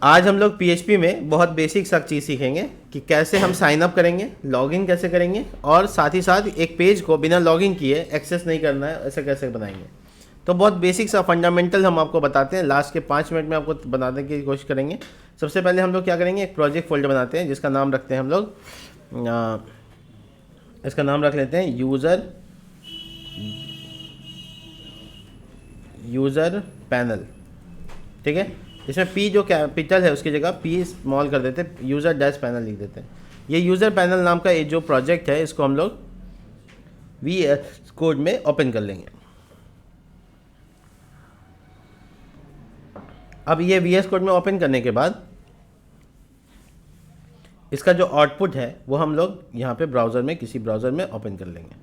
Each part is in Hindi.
आज हम लोग PHP में बहुत बेसिक सा चीज़ सीखेंगे कि कैसे हम साइन अप करेंगे, लॉगिन कैसे करेंगे और साथ ही साथ एक पेज को बिना लॉगिन किए एक्सेस नहीं करना है, ऐसे कैसे बनाएंगे। तो बहुत बेसिक सा फंडामेंटल हम आपको बताते हैं, लास्ट के 5 मिनट में आपको बताने की कोशिश करेंगे। सबसे पहले हम लोग क्या करेंगे, एक प्रोजेक्ट फोल्डर बनाते हैं जिसका नाम रखते हैं हम लोग, इसका नाम रख लेते हैं यूज़र पैनल। ठीक है, इसमें P जो कैपिटल है उसकी जगह P स्मॉल कर देते हैं, यूज़र डैश पैनल लिख देते हैं। ये यूज़र पैनल नाम का ये जो प्रोजेक्ट है इसको हम लोग VS कोड में ओपन कर लेंगे। अब ये VS कोड में ओपन करने के बाद इसका जो आउटपुट है वो हम लोग यहाँ पे ब्राउज़र में, किसी ब्राउज़र में ओपन कर लेंगे।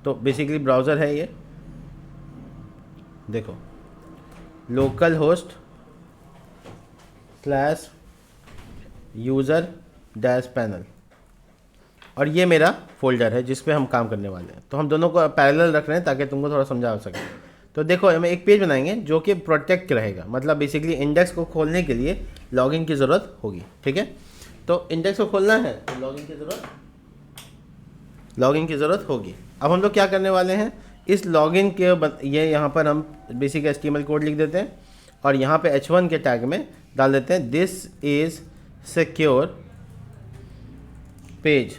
तो बेसिकली ब्राउज़र है ये, देखो, लोकल होस्ट /user पैनल, और ये मेरा फोल्डर है जिस पे हम काम करने वाले हैं। तो हम दोनों को पैरेलल रख रहे हैं ताकि तुमको थोड़ा समझा सके। तो देखो, हमें एक पेज बनाएंगे जो कि प्रोटेक्ट रहेगा, मतलब बेसिकली इंडेक्स को खोलने के लिए लॉगिन की ज़रूरत होगी। ठीक है, तो इंडेक्स को खोलना है तो लॉगिन की ज़रूरत होगी। अब हम लोग क्या करने वाले हैं, इस लॉगिन के ये यहाँ पर हम बेसिक HTML कोड लिख देते हैं और यहाँ पे H1 के टैग में डाल देते हैं दिस इज़ सिक्योर पेज।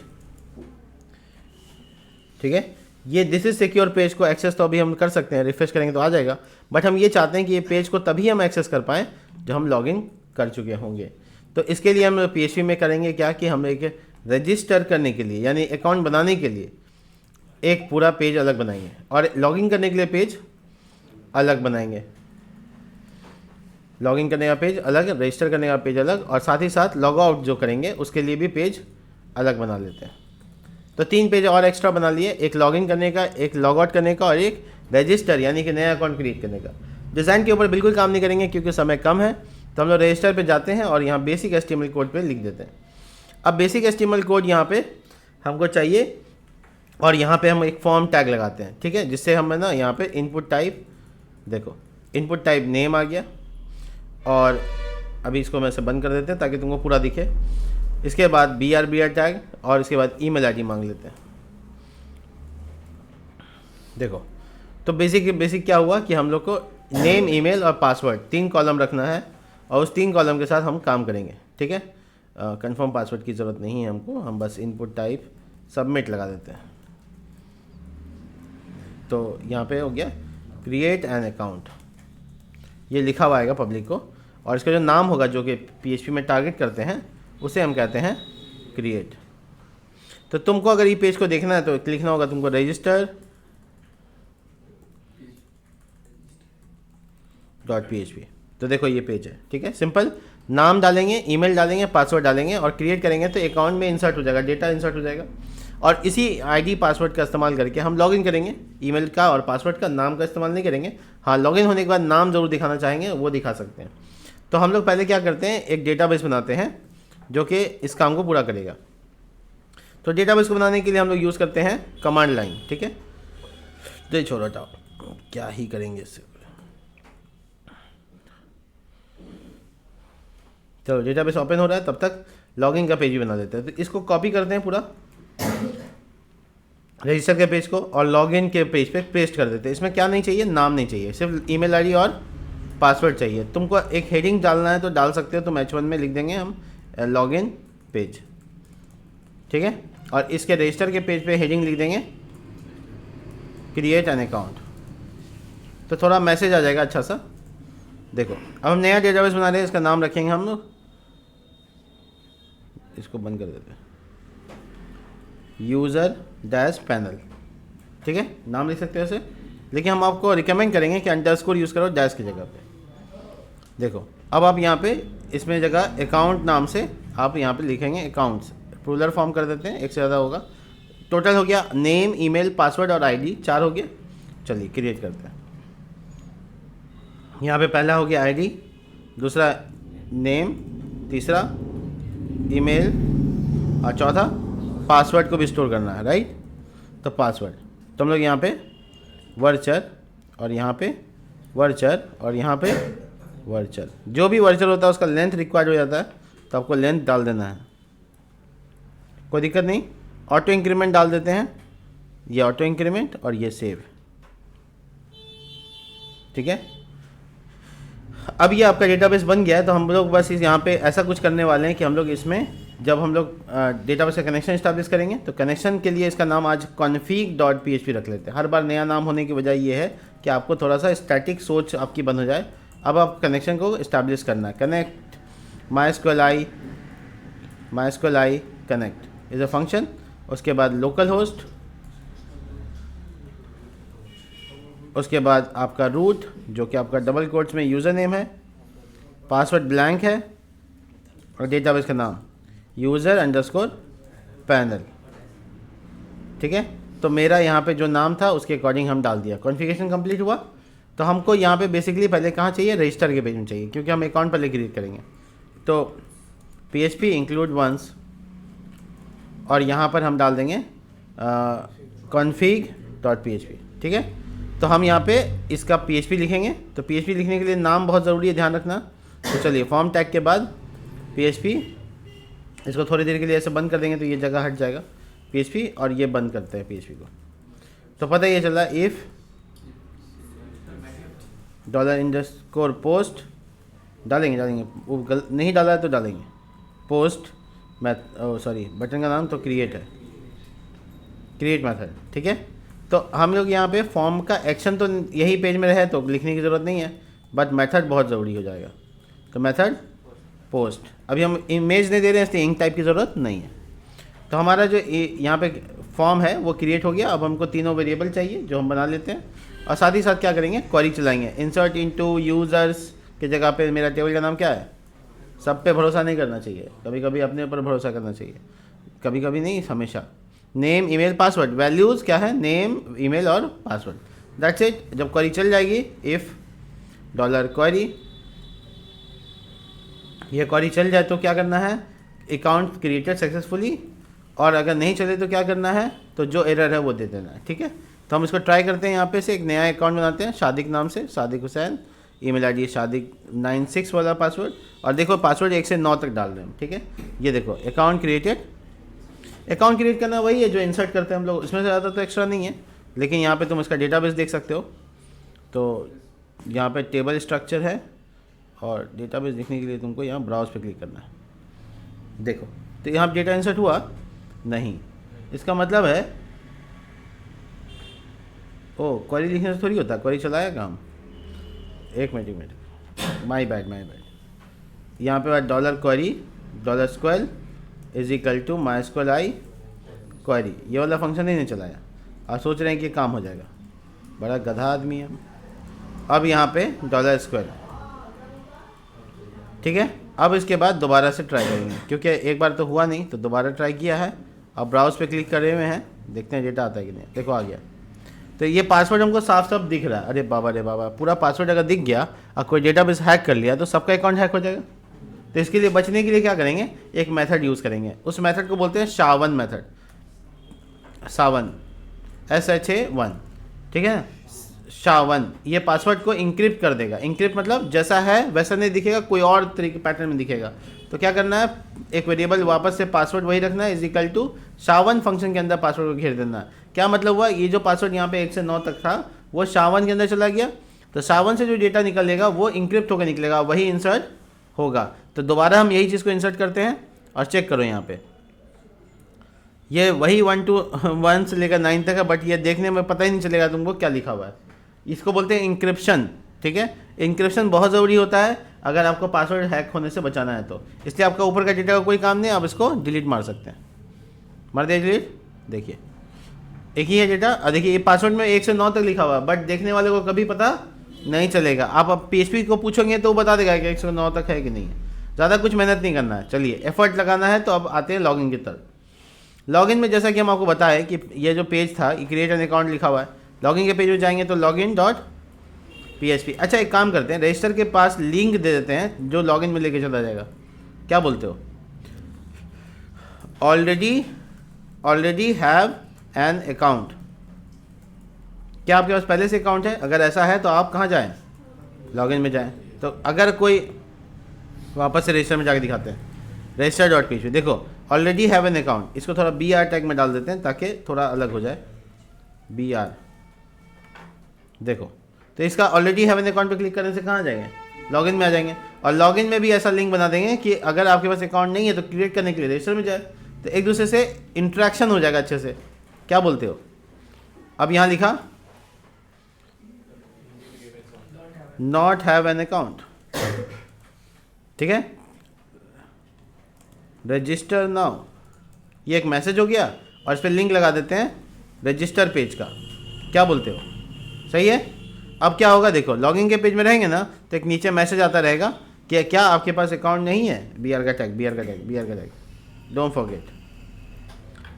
ठीक है, ये दिस इज़ सिक्योर पेज को एक्सेस तो अभी हम कर सकते हैं, रिफ्रेश करेंगे तो आ जाएगा, बट हम ये चाहते हैं कि ये पेज को तभी हम एक्सेस कर पाएँ जब हम लॉगिन कर चुके होंगे। तो इसके लिए हम PHP में करेंगे क्या कि हम एक रजिस्टर करने के लिए, यानी अकाउंट बनाने के लिए एक पूरा पेज अलग बनाएंगे और लॉगिन करने के लिए पेज अलग बनाएंगे। लॉगिन करने का पेज अलग, रजिस्टर करने का पेज अलग, और साथ ही साथ लॉग आउट जो करेंगे उसके लिए भी पेज अलग बना लेते हैं। तो 3 पेज और एक्स्ट्रा बना लिए, एक लॉगिन करने का, एक लॉग आउट करने का और एक रजिस्टर यानी कि नया अकाउंट क्रिएट करने का। डिज़ाइन के ऊपर बिल्कुल काम नहीं करेंगे क्योंकि समय कम है, तो हम लोग रजिस्टर पे जाते हैं और यहाँ बेसिक HTML कोड पे लिख देते हैं। अब बेसिक HTML कोड यहाँ पे हमको चाहिए और यहाँ पे हम एक फॉर्म टैग लगाते हैं। ठीक है, जिससे हम ना यहाँ पे इनपुट टाइप, देखो इनपुट टाइप नेम आ गया, और अभी इसको मैं से बंद कर देते हैं ताकि तुमको पूरा दिखे। इसके बाद BR टैग और इसके बाद email ID मांग लेते हैं। देखो, तो बेसिक क्या हुआ कि हम लोग को नेम, ईमेल और पासवर्ड 3 कॉलम रखना है और उस 3 कॉलम के साथ हम काम करेंगे। ठीक है, कंफर्म पासवर्ड की ज़रूरत नहीं है हमको, हम बस इनपुट टाइप सबमिट लगा देते हैं। तो यहाँ पे हो गया क्रिएट एन अकाउंट, ये लिखा हुआ आएगा पब्लिक को, और इसका जो नाम होगा जो कि PHP में टारगेट करते हैं उसे हम कहते हैं क्रिएट। तो तुमको अगर ये पेज को देखना है तो लिखना होगा तुमको register.php। तो देखो ये पेज है। ठीक है, सिंपल, नाम डालेंगे, ईमेल डालेंगे, पासवर्ड डालेंगे और क्रिएट करेंगे तो अकाउंट में इंसर्ट हो जाएगा, डेटा इंसर्ट हो जाएगा, और इसी ID पासवर्ड का इस्तेमाल करके हम लॉगिन करेंगे। ईमेल का और पासवर्ड का, नाम का इस्तेमाल नहीं करेंगे। हाँ, लॉगिन होने के बाद नाम ज़रूर दिखाना चाहेंगे, वो दिखा सकते हैं। तो हम लोग पहले क्या करते हैं, एक डेटाबेस बनाते हैं जो कि इस काम को पूरा करेगा। तो डेटाबेस को बनाने के लिए हम लोग यूज़ करते हैं कमांड लाइन। ठीक है, तो छोड़ो हटाओ, क्या ही करेंगे इससे। चलो, डेटाबेस ओपन हो रहा है, तब तक लॉगिन का पेज भी बना देते हैं। तो इसको कॉपी करते हैं पूरा रजिस्टर के पेज को और लॉगिन के पेज पे पेस्ट कर देते हैं। इसमें क्या नहीं चाहिए, नाम नहीं चाहिए, सिर्फ ईमेल ID और पासवर्ड चाहिए। तुमको एक हेडिंग डालना है तो डाल सकते हो, तुम H1 में लिख देंगे हम लॉगिन पेज। ठीक है, और इसके रजिस्टर के पेज पे हेडिंग लिख देंगे क्रिएट एन अकाउंट। तो थोड़ा मैसेज आ जाएगा अच्छा सा। देखो, अब हम नया डेटाबेस बना रहे हैं, इसका नाम रखेंगे हम लोग, इसको बंद कर देते हैं, यूज़र डैश पैनल। ठीक है, नाम लिख सकते हो ऐसे, लेकिन हम आपको रिकमेंड करेंगे कि अंडरस्कोर यूज़ करो डैश की जगह पे। देखो, अब आप यहाँ पे इसमें जगह अकाउंट नाम से आप यहाँ पे लिखेंगे अकाउंट्स, प्लूरल फॉर्म कर देते हैं, एक से ज़्यादा होगा। टोटल हो गया नेम, ईमेल, पासवर्ड और ID, 4 हो गया। चलिए क्रिएट करते हैं। यहाँ पे पहला हो गया ID, दूसरा नेम, तीसरा ईमेल और चौथा पासवर्ड को भी स्टोर करना है, राइट। तो पासवर्ड, तो हम लोग यहाँ पे वर्चर और यहाँ पे वर्चर और यहाँ पे वर्चर, जो भी वर्चर होता है उसका लेंथ रिक्वायर्ड हो जाता है, तो आपको लेंथ डाल देना है, कोई दिक्कत नहीं। ऑटो इंक्रीमेंट डाल देते हैं, ये ऑटो इंक्रीमेंट और ये सेव, ठीक है। अब ये आपका डेटाबेस बन गया है, तो हम लोग बस इस यहाँ पे ऐसा कुछ करने वाले हैं कि हम लोग इसमें जब हम लोग डेटाबेस का कनेक्शन इस्टेब्लिश करेंगे, तो कनेक्शन के लिए इसका नाम आज config.php रख लेते हैं। हर बार नया नाम होने की वजह ये है कि आपको थोड़ा सा स्टैटिक सोच आपकी बंद हो जाए। अब आप कनेक्शन को इस्टेब्लिश करना है, connect MySQL connect is a function, उसके बाद लोकल होस्ट, उसके बाद आपका रूट जो कि आपका डबल कोट्स में यूज़र नेम है, पासवर्ड ब्लैंक है और डेटाबेस का नाम user_panel, ठीक है। तो मेरा यहाँ पे जो नाम था उसके अकॉर्डिंग हम डाल दिया। कॉन्फ़िगरेशन कंप्लीट हुआ, तो हमको यहाँ पे बेसिकली पहले कहाँ चाहिए, रजिस्टर के पेज में चाहिए, क्योंकि हम अकाउंट पहले क्रिएट करेंगे। तो php इंक्लूड वंस और यहाँ पर हम डाल देंगे config.php, ठीक है। तो हम यहाँ पे इसका PHP लिखेंगे। तो PHP लिखने के लिए नाम बहुत ज़रूरी है, ध्यान रखना। तो चलिए फॉर्म टैग के बाद PHP, इसको थोड़ी देर के लिए ऐसे बंद कर देंगे तो ये जगह हट जाएगा PHP, और ये बंद करते हैं PHP को। तो पता ये चला इफ़ $_post डालेंगे वो नहीं डाला है तो डालेंगे पोस्ट बटन का नाम तो क्रिएट है, क्रिएट मेथड, ठीक है। तो हम लोग यहाँ पे फॉर्म का एक्शन तो यही पेज में रहे तो लिखने की ज़रूरत नहीं है, बट मेथड बहुत ज़रूरी हो जाएगा। तो मेथड पोस्ट, अभी हम इमेज नहीं दे रहे हैं इसलिए इंक टाइप की ज़रूरत नहीं है। तो हमारा जो यहाँ पे फॉर्म है वो क्रिएट हो गया। अब हमको तीनों वेरिएबल चाहिए जो हम बना लेते हैं, और साथ ही साथ क्या करेंगे, क्वेरी चलाएंगे। इंसर्ट इनटू यूज़र्स की जगह पे मेरा टेबल का नाम क्या है, सब पे भरोसा नहीं करना चाहिए, कभी कभी अपने ऊपर भरोसा करना चाहिए, कभी कभी नहीं, हमेशा। नेम ईमेल पासवर्ड, वैल्यूज़ क्या है, नेम ईमेल और पासवर्ड, दैट्स इट। जब क्वेरी चल जाएगी इफ़ $query, ये क्वेरी चल जाए तो क्या करना है, अकाउंट क्रिएटेड सक्सेसफुली, और अगर नहीं चले तो क्या करना है, तो जो एरर है वो दे देना है, ठीक है। तो हम इसको ट्राई करते हैं। यहाँ पे से एक नया अकाउंट बनाते हैं शादिक नाम से, सादिक हुसैन, ईमेल आईडी शादिक96 वाला पासवर्ड, और देखो पासवर्ड 1 से 9 तक डाल रहे हैं, ठीक है। ये देखो अकाउंट क्रिएटेड, अकाउंट क्रिएट करना वही है जो इंसर्ट करते हैं हम लोग, इसमें से ज़्यादा तो एक्स्ट्रा नहीं है। लेकिन यहाँ पे तुम इसका डेटाबेस देख सकते हो। तो यहाँ पे टेबल स्ट्रक्चर है, और डेटाबेस देखने के लिए तुमको यहाँ ब्राउज पे क्लिक करना है। देखो तो यहाँ डेटा इंसर्ट हुआ नहीं, इसका मतलब है क्वेरी लिखने से थोड़ी होता है, क्वेरी चलाया काम। एक मिनट, माई बैड। यहाँ पे $query $sql = MySQL क्वेरी, ये वाला फंक्शन ही नहीं चलाया, और सोच रहे हैं कि काम हो जाएगा, बड़ा गधा आदमी है। अब यहाँ पे $sql, ठीक है। अब इसके बाद दोबारा से ट्राई करेंगे, क्योंकि एक बार तो हुआ नहीं तो दोबारा ट्राई किया है। अब ब्राउज पे क्लिक करे हुए हैं, देखते हैं डेटा आता है कि नहीं। देखो आ गया। तो ये पासवर्ड हमको साफ साफ दिख रहा है। अरे बाबा, पूरा पासवर्ड अगर दिख गया और कोई डेटाबेस हैक कर लिया तो सबका अकाउंट हैक हो जाएगा। तो इसके लिए बचने के लिए क्या करेंगे, एक मेथड यूज़ करेंगे। उस मेथड को बोलते हैं SHA-1 मेथड, SHA-1 SHA-1, ठीक है। SHA-1 ये पासवर्ड को इंक्रिप्ट कर देगा। इंक्रिप्ट मतलब जैसा है वैसा नहीं दिखेगा, कोई और तरीके पैटर्न में दिखेगा। तो क्या करना है, एक वेरिएबल वापस से पासवर्ड वही रखना है, = SHA-1 फंक्शन के अंदर पासवर्ड को घेर देना है। क्या मतलब हुआ, ये जो पासवर्ड यहाँ पे 1 से 9 तक था वो SHA-1 के अंदर चला गया। तो SHA-1 से जो डेटा निकलेगा वो इंक्रिप्ट होकर निकलेगा, वही इंसर्ट होगा। तो दोबारा हम यही चीज़ को इंसर्ट करते हैं, और चेक करो यहाँ पे ये वही 1 से लेकर 9 तक है, बट ये देखने में पता ही नहीं चलेगा तुमको क्या लिखा हुआ है। इसको बोलते हैं इंक्रिप्शन, ठीक है। इंक्रिप्शन बहुत ज़रूरी होता है अगर आपको पासवर्ड हैक होने से बचाना है तो। इसलिए आपका ऊपर का डेटा का कोई काम नहीं, आप इसको डिलीट मार सकते हैं। मार दिया डिलीट, देखिए एक ही है डेटा। और देखिए ये पासवर्ड में 1 से 9 तक लिखा हुआ है, बट देखने वाले को कभी पता नहीं चलेगा। आप अब PHP को पूछोगे तो वो बता देगा कि 1 से 9 तक है कि नहीं है। ज़्यादा कुछ मेहनत नहीं करना है। चलिए एफर्ट लगाना है, तो अब आते हैं लॉगिन की तरफ। लॉगिन में जैसा कि हम आपको बताएं कि ये जो पेज था, क्रिएट एन अकाउंट लिखा हुआ है। लॉगिन के पेज में जाएंगे तो login.php। अच्छा एक काम करते हैं, रजिस्टर के पास लिंक दे देते हैं जो लॉगिन में लेके चला जाएगा। क्या बोलते हो, ऑलरेडी हैव एन अकाउंट। क्या आपके पास पहले से अकाउंट है? अगर ऐसा है तो आप कहाँ जाएं, लॉगिन में जाएं। तो अगर कोई, वापस से रजिस्टर में जाके दिखाते हैं, रजिस्टर डॉट पीएचपी, देखो ऑलरेडी हैव एन अकाउंट, इसको थोड़ा बी आर टैग में डाल देते हैं ताकि थोड़ा अलग हो जाए, बी आर, देखो तो इसका ऑलरेडी हैव एन अकाउंट पे क्लिक करने से कहाँ जाएंगे, लॉगिन में आ जाएंगे। और लॉगिन में भी ऐसा लिंक बना देंगे कि अगर आपके पास अकाउंट नहीं है तो क्रिएट करने के लिए रजिस्टर में जाए, तो एक दूसरे से इंटरेक्शन हो जाएगा अच्छे से। क्या बोलते हो? अब यहाँ लिखा नॉट हैव एन अकाउंट, ठीक है, रजिस्टर नाउ, ये एक मैसेज हो गया और इस पर लिंक लगा देते हैं रजिस्टर पेज का। क्या बोलते हो? सही है। अब क्या होगा, देखो लॉगिन के पेज में रहेंगे ना तो एक नीचे मैसेज आता रहेगा कि क्या आपके पास अकाउंट नहीं है, बी आर का टैग, बी आर का टैग, बी आर का टैग, डोंट फॉरगेट।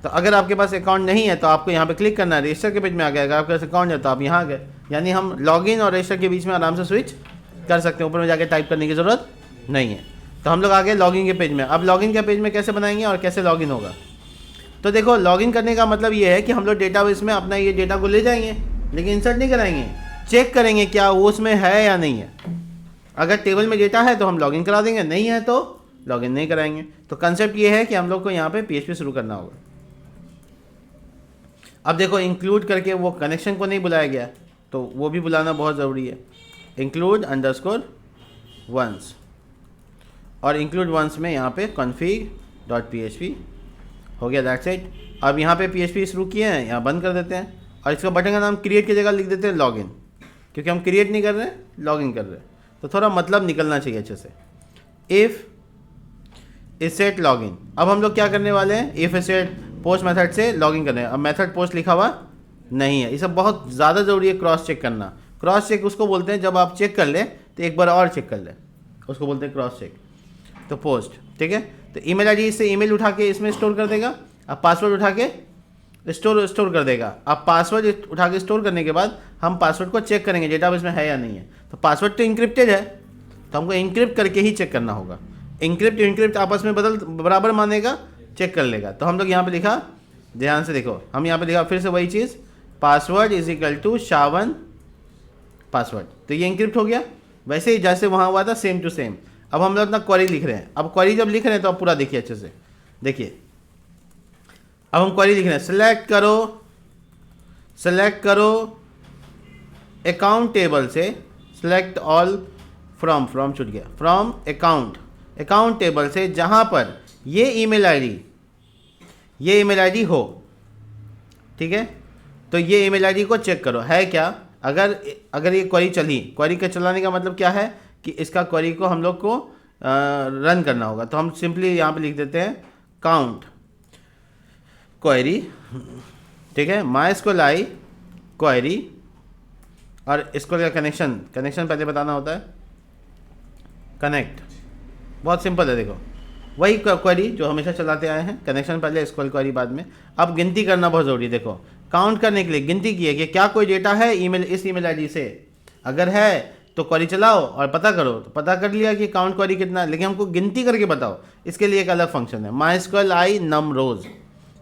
तो अगर आपके पास अकाउंट नहीं है तो आपको यहाँ पे क्लिक करना है, रजिस्टर के पेज में आ गया। अगर आपके पास अकाउंट है तो आप यहाँ आ गए, यानी हम लॉगिन और रजिस्टर के बीच में आराम से स्विच कर सकते हैं, ऊपर में जाके टाइप करने की ज़रूरत नहीं है। तो हम लोग आ गए लॉगिन के पेज में। अब लॉगिन के पेज में कैसे बनाएंगे और कैसे लॉगिन होगा, तो देखो लॉगिन करने का मतलब ये है कि हम लोग डेटाबेस में अपना ये डेटा को ले जाएंगे, लेकिन इंसर्ट नहीं कराएंगे, चेक करेंगे क्या वो उसमें है या नहीं है। अगर टेबल में डेटा है तो हम लॉगिन करा देंगे, नहीं है तो लॉगिन नहीं कराएंगे। तो कंसेप्ट ये है कि हम लोग को यहाँ पे पीएचपी शुरू करना होगा। अब देखो इंक्लूड करके वो कनेक्शन को नहीं बुलाया गया, तो वो भी बुलाना बहुत ज़रूरी है। इंक्लूड अंडरस्कोर वंस, और इंक्लूड वंस में यहाँ पे config.php हो गया, दैट्स इट। अब यहाँ पे पीएचपी शुरू किए हैं, यहाँ बंद कर देते हैं और इसका बटन का नाम क्रिएट की जगह लिख देते हैं लॉगिन, क्योंकि हम क्रिएट नहीं कर रहे हैं, लॉगिन कर रहे हैं, तो थोड़ा मतलब निकलना चाहिए अच्छे से। इफ़ इसेट लॉगिन, अब हम लोग क्या करने वाले हैं, इफ़ इसेट पोस्ट मेथड से लॉगिन करने हैं। अब मेथड पोस्ट लिखा हुआ नहीं है, ये सब बहुत ज़्यादा ज़रूरी है क्रॉस चेक करना। क्रॉस चेक उसको बोलते हैं जब आप चेक कर लें तो एक बार और चेक कर लें, उसको बोलते हैं क्रॉस चेक। तो पोस्ट, ठीक है, तो ईमेल आईडी से ईमेल उठा के इसमें स्टोर कर देगा, अब पासवर्ड उठा के स्टोर कर देगा। अब पासवर्ड उठा के स्टोर करने के बाद हम पासवर्ड को चेक करेंगे डेटाबेस में है या नहीं है। तो पासवर्ड तो इंक्रिप्टेड है, तो हमको इंक्रिप्ट करके ही चेक करना होगा। इंक्रिप्ट आपस में बराबर मानेगा, चेक कर लेगा। तो हम लोग यहाँ पे लिखा, ध्यान से देखो, हम यहाँ पे लिखा फिर से वही चीज़, पासवर्ड इज इक्वल टू शावन पासवर्ड, तो ये इंक्रिप्ट हो गया वैसे ही जैसे वहाँ हुआ था, सेम टू सेम। अब हम लोग अपना क्वेरी लिख रहे हैं। अब क्वेरी जब लिख रहे हैं तो अब पूरा देखिए अच्छे से, देखिए अब हम क्वेरी लिख रहे हैं, सेलेक्ट करो अकाउंट टेबल से, सेलेक्ट ऑल फ्रॉम छूट गया, फ्रॉम अकाउंट टेबल से जहाँ पर ये ईमेल आईडी हो, ठीक है, तो ये ईमेल आईडी को चेक करो है क्या। अगर ये क्वेरी चली, क्वेरी के चलाने का मतलब क्या है कि इसका क्वेरी को हम लोग को रन करना होगा। तो हम सिंपली यहाँ पे लिख देते हैं काउंट क्वेरी, ठीक है, MySQL क्वेरी, और इसको क्या कनेक्शन पहले बताना होता है, कनेक्ट, बहुत सिंपल है। देखो वही क्वेरी जो हमेशा चलाते आए हैं, कनेक्शन पहले, SQL क्वेरी बाद में। अब गिनती करना बहुत ज़रूरी है। देखो काउंट करने के लिए गिनती की है कि क्या कोई डेटा है इस ईमेल आईडी से, अगर है तो क्वेरी चलाओ और पता करो। तो पता कर लिया कि काउंट क्वेरी कितना है, लेकिन हमको गिनती करके बताओ। इसके लिए एक अलग फंक्शन है, MySQL num rows,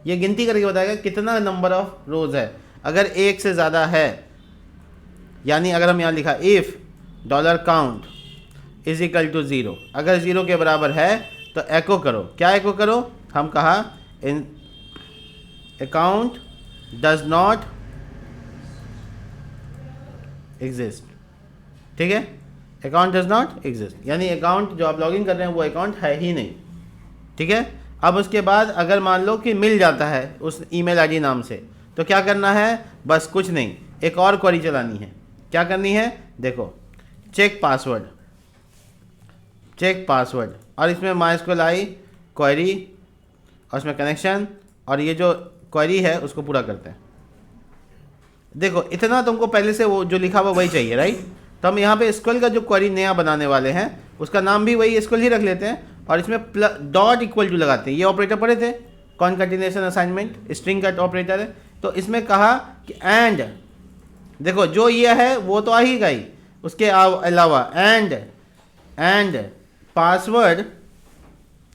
ये गिनती करके बताएगा कितना नंबर ऑफ रोज़ है। अगर एक से ज़्यादा है, यानी अगर हम यहाँ लिखा if $count is equal to 0, अगर 0 के बराबर है तो एको करो। क्या एको करो, हम कहा इन अकाउंट डज नॉट एग्जिस्ट, ठीक है, अकाउंट डज नॉट एग्जिस्ट, यानी अकाउंट जो आप लॉगिन कर रहे हैं वो अकाउंट है ही नहीं, ठीक है। अब उसके बाद अगर मान लो कि मिल जाता है उस ईमेल आईडी नाम से, तो क्या करना है, बस कुछ नहीं, एक और क्वेरी चलानी है। क्या करनी है, देखो चेक पासवर्ड, और इसमें MySQL क्वेरी और इसमें कनेक्शन, और ये जो क्वेरी है उसको पूरा करते हैं। देखो इतना तुमको पहले से वो जो लिखा हुआ वही चाहिए, राइट। तो हम यहाँ पे SQL का जो क्वेरी नया बनाने वाले हैं उसका नाम भी वही SQL ही रख लेते हैं, और इसमें डॉट इक्वल टू लगाते हैं। ये ऑपरेटर पढ़े थे, कॉनकैटिनेशन असाइनमेंट, स्ट्रिंग का ऑपरेटर है। तो इसमें कहा कि एंड, देखो जो ये है वो तो आ ही गई, उसके अलावा and password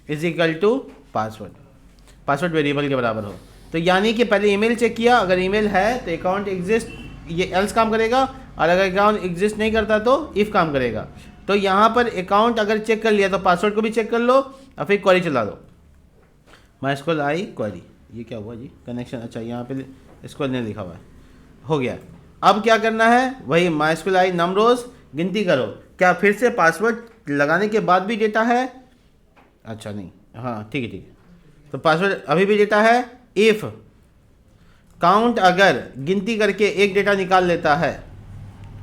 is equal to password variable के बराबर हो। तो यानी कि पहले ईमेल चेक किया, अगर ईमेल है तो अकाउंट एग्जिस्ट, ये एल्स काम करेगा, और अगर अकाउंट एग्जिस्ट नहीं करता तो इफ़ काम करेगा। तो यहाँ पर अकाउंट अगर चेक कर लिया तो पासवर्ड को भी चेक कर लो और फिर क्वेरी चला दो, MySQL आई क्वेरी। ये क्या हुआ जी, कनेक्शन, अच्छा यहाँ पे SQL नहीं लिखा हुआ है, हो गया। अब क्या करना है, वही MySQL आई नम रोज गिनती करो। क्या फिर से पासवर्ड लगाने के बाद भी डेटा है? अच्छा नहीं, हाँ ठीक है ठीक है, तो पासवर्ड अभी भी डेटा है। इफ़ काउंट अगर गिनती करके एक डेटा निकाल लेता है,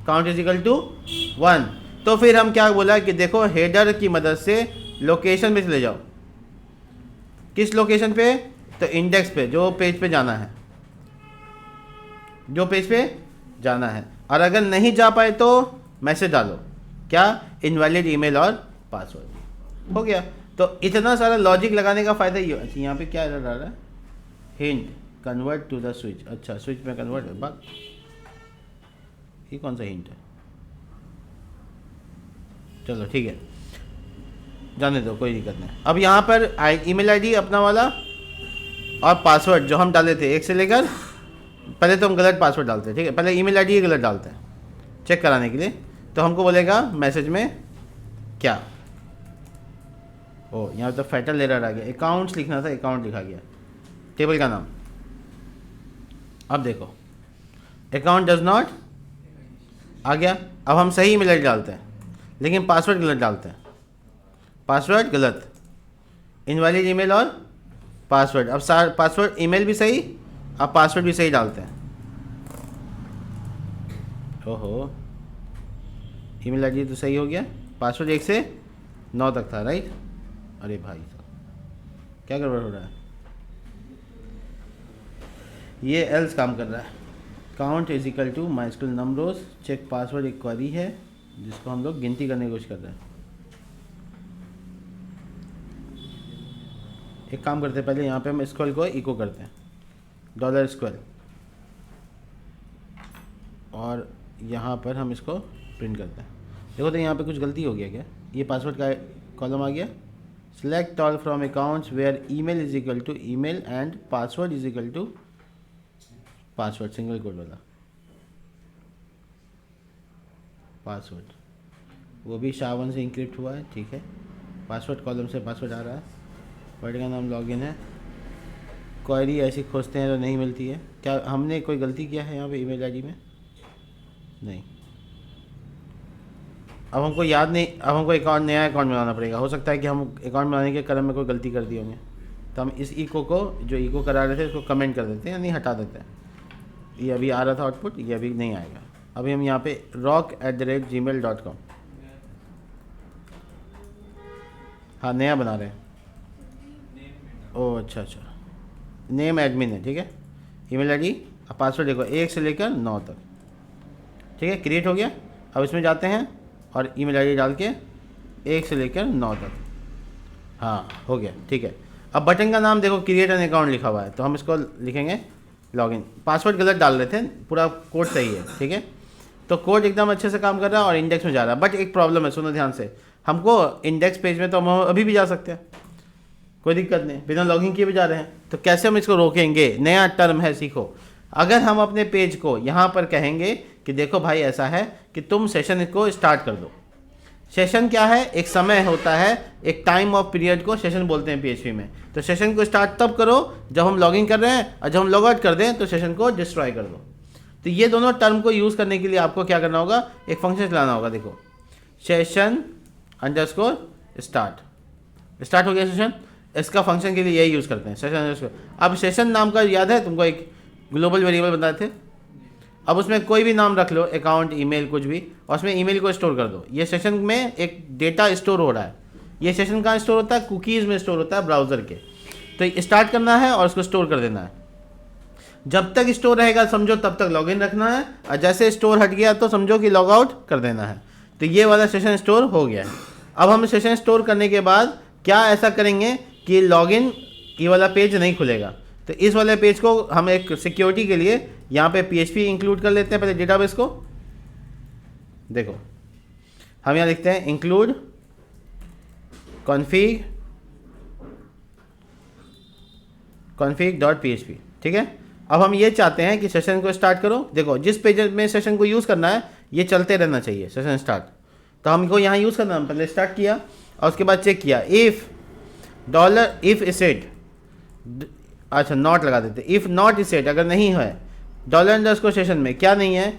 काउंट इज इक्वल टू 1, तो फिर हम क्या बोला कि देखो हेडर की मदद से लोकेशन पे चले जाओ। किस लोकेशन पे? तो इंडेक्स पे, जो पेज पे जाना है, जो पेज पे जाना है। और अगर नहीं जा पाए तो मैसेज डालो, क्या? इनवैलिड ईमेल और पासवर्ड, हो गया। तो इतना सारा लॉजिक लगाने का फ़ायदा ये। अच्छा यहाँ पे क्या एरर आ रहा है? Hint convert to the switch. अच्छा स्विच में कन्वर्ट है, बात ये कौन सा हिंट है? चलो ठीक है, जाने दो, कोई दिक्कत नहीं। अब यहाँ पर ईमेल आईडी अपना वाला और पासवर्ड जो हम डाले थे 1 से लेकर, पहले तो हम गलत पासवर्ड डालते हैं, ठीक है, पहले ईमेल आईडी गलत डालते हैं चेक कराने के लिए। तो हमको बोलेगा मैसेज में क्या, ओ यहाँ तो फैटल एरर आ गया, अकाउंट्स लिखना था, अकाउंट लिखा गया, टेबल का नाम। अब देखो अकाउंट डज नॉट आ गया। अब हम सही ईमेल आईडी डालते हैं लेकिन पासवर्ड गलत डालते हैं, पासवर्ड गलत, इनवैलिड ईमेल और पासवर्ड। अब पासवर्ड ईमेल भी सही, अब पासवर्ड भी सही डालते हैं। ओहो, ईमेल आईडी तो सही हो गया, पासवर्ड 1 से 9 तक था, राइट? अरे भाई साहब क्या गड़बड़ हो रहा है? ये एल्स काम कर रहा है। Count is equal to MySQL num rows check password, एक क्वेरी है जिसको हम लोग गिनती करने की कोशिश कर रहे हैं। एक काम करते हैं, पहले यहाँ पे हम स्क्वेल को इको करते हैं, $स्क्वेल, और यहाँ पर हम इसको प्रिंट करते हैं। देखो तो यहाँ पे कुछ गलती हो गया क्या? ये पासवर्ड का कॉलम आ गया, select all from accounts where email is equal to email and password is equal to password, single code वाला पासवर्ड, वो भी SHA-1 से इंक्रिप्ट हुआ है, ठीक है। पासवर्ड कॉलम से पासवर्ड आ रहा है, वर्ड का नाम लॉगिन है, क्वेरी ऐसी खोजते हैं तो नहीं मिलती है। क्या हमने कोई गलती किया है यहाँ पे ईमेल आईडी में? नहीं। अब हमको याद नहीं, अब हमको अकाउंट, नया अकाउंट बनाना पड़ेगा। हो सकता है कि हम अकाउंट बनाने के क्रम में कोई गलती कर दी होंगे, तो हम इस इको को, जो इको करा रहे थे, उसको कमेंट कर देते हैं, यानी हटा देते हैं। ये अभी आ रहा था आउटपुट, ये अभी नहीं आएगा। अभी हम यहाँ पे rock@gmail.com, हाँ नया बना रहे हैं। ओह अच्छा अच्छा, नेम एडमिन है, ठीक है। ईमेल आईडी, अब पासवर्ड देखो 1 से लेकर 9 तक, ठीक है, क्रिएट हो गया। अब इसमें जाते हैं और ईमेल आईडी डाल के 1 से लेकर 9 तक, हाँ हो गया, ठीक है। अब बटन का नाम देखो क्रिएट एन अकाउंट लिखा हुआ है, तो हम इसको लिखेंगे लॉगिन। पासवर्ड गलत डाल रहे थे, पूरा कोड सही है, ठीक है। तो कोड एकदम अच्छे से काम कर रहा है और इंडेक्स में जा रहा है। बट एक प्रॉब्लम है, सुनो ध्यान से, हमको इंडेक्स पेज में तो हम अभी भी जा सकते हैं, कोई दिक्कत नहीं, बिना लॉगिन किए भी जा रहे हैं। तो कैसे हम इसको रोकेंगे? नया टर्म है, सीखो। अगर हम अपने पेज को यहाँ पर कहेंगे कि देखो भाई ऐसा है कि तुम सेशन को स्टार्ट कर दो। सेशन क्या है? एक समय होता है, एक टाइम ऑफ पीरियड को सेशन बोलते हैं PHP में। तो सेशन को स्टार्ट तब करो जब हम लॉगिन कर रहे हैं, और जब हम लॉग आउट कर दें तो सेशन को डिस्ट्रॉय कर दो। तो ये दोनों टर्म को यूज़ करने के लिए आपको क्या करना होगा? एक फंक्शन चलाना होगा। देखो सेशन अंडरस्कोर स्टार्ट हो गया सेशन, इसका फंक्शन के लिए यही यूज़ करते हैं, सेशन अंडरस्कोर। अब सेशन नाम का याद है तुमको, एक ग्लोबल वेरिएबल बताए थे। अब उसमें कोई भी नाम रख लो, अकाउंट, ईमेल, कुछ भी, और उसमें ईमेल को स्टोर कर दो। ये सेशन में एक डेटा स्टोर हो रहा है। ये सेशन कहाँ स्टोर होता है? कुकीज़ में स्टोर होता है, ब्राउज़र के। तो स्टार्ट करना है और उसको स्टोर कर देना है। जब तक स्टोर रहेगा समझो तब तक लॉगिन रखना है, और जैसे स्टोर हट गया तो समझो कि लॉग आउट कर देना है। तो ये वाला सेशन स्टोर हो गया है। अब हम सेशन स्टोर करने के बाद क्या ऐसा करेंगे कि लॉगिन ये वाला पेज नहीं खुलेगा। तो इस वाले पेज को हम एक सिक्योरिटी के लिए यहाँ पे PHP इंक्लूड कर लेते हैं। पहले डेटाबेस को देखो, हम यहाँ लिखते हैं इंक्लूड config.php, ठीक है। अब हम ये चाहते हैं कि सेशन को स्टार्ट करो। देखो जिस पेज में सेशन को यूज़ करना है ये चलते रहना चाहिए, सेशन स्टार्ट। तो हमको यहाँ यूज़ करना, हम पहले स्टार्ट किया और उसके बाद चेक किया इफ़ डॉलर इफ़ इसेट, अच्छा नॉट लगा देते, इफ़ नॉट इसेट अगर नहीं है डॉलर अंडरस्कोर सेशन में, क्या नहीं है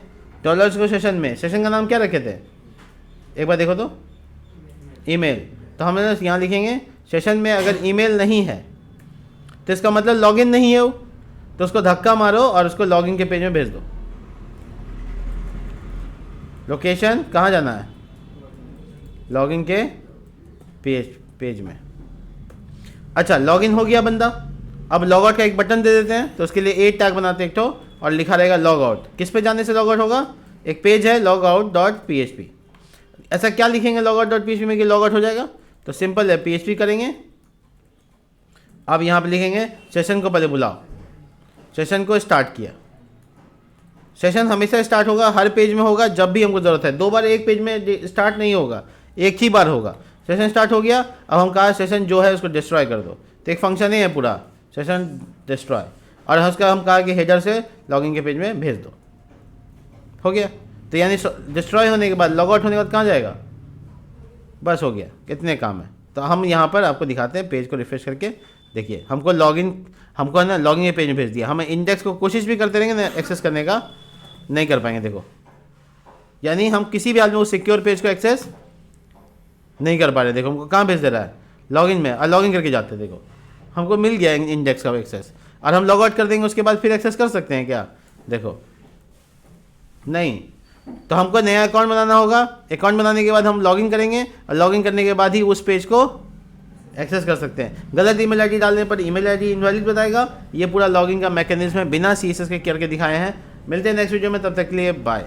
डॉलर अंडरस्कोर सेशन में, सेशन का नाम क्या रखे थे एक बार देखो तो, ईमेल। तो हम यहाँ लिखेंगे सेशन में अगर ईमेल नहीं है तो इसका मतलब लॉगिन नहीं है वो, तो उसको धक्का मारो और उसको लॉगिन के पेज में भेज दो। लोकेशन कहाँ जाना है, लॉगिन के पेज में। अच्छा लॉगिन हो गया बंदा, अब लॉग आउट का एक बटन दे देते हैं, तो उसके लिए 8 टैग बनाते हैं एक तो, और लिखा रहेगा लॉग आउट। किस पे जाने से लॉग आउट होगा, एक पेज है logout.php। ऐसा क्या लिखेंगे logout.php में कि लॉग आउट हो जाएगा, तो सिंपल है php करेंगे। अब यहाँ पे लिखेंगे सेशन को पहले बुलाओ, सेशन को स्टार्ट किया। सेशन हमेशा स्टार्ट होगा, हर पेज में होगा जब भी हमको ज़रूरत है, 2 बार एक पेज में स्टार्ट नहीं होगा, एक ही बार होगा। सेशन स्टार्ट हो गया, अब हम कहा सेशन जो है उसको डिस्ट्रॉय कर दो, तो एक फंक्शन ही है पूरा सेशन डिस्ट्रॉय, और उसका हम कहा कि हेडर से लॉगिन के पेज में भेज दो, हो गया। तो यानी डिस्ट्रॉय होने के बाद, लॉग आउट होने के बाद कहाँ जाएगा, बस हो गया, कितने काम है। तो हम यहाँ पर आपको दिखाते हैं, पेज को रिफ्रेश करके देखिए, हमको लॉगिन, हमको है ना लॉगिन के पेज में भेज दिया। हमें इंडेक्स को कोशिश भी करते रहेंगे ना एक्सेस करने का, नहीं कर पाएंगे। देखो यानी हम किसी भी हाल में उस सिक्योर पेज को एक्सेस नहीं कर पा रहे। देखो हमको कहाँ भेज दे रहा है, लॉगिन में, और लॉगिन करके जाते, देखो हमको मिल गया इंडेक्स का एक्सेस, और हम लॉग आउट कर देंगे उसके बाद फिर एक्सेस कर सकते हैं क्या, देखो नहीं। तो हमको नया अकाउंट बनाना होगा, अकाउंट बनाने के बाद हम लॉगिन करेंगे, और लॉगिन करने के बाद ही उस पेज को एक्सेस कर सकते हैं। गलत ईमेल आईडी डालने पर ईमेल आईडी इनवैलिड बताएगा। ये पूरा लॉगिन का मैकेनिज्म है, बिना CSS के करके दिखाए हैं। मिलते हैं नेक्स्ट वीडियो में, तब तक के लिए बाय।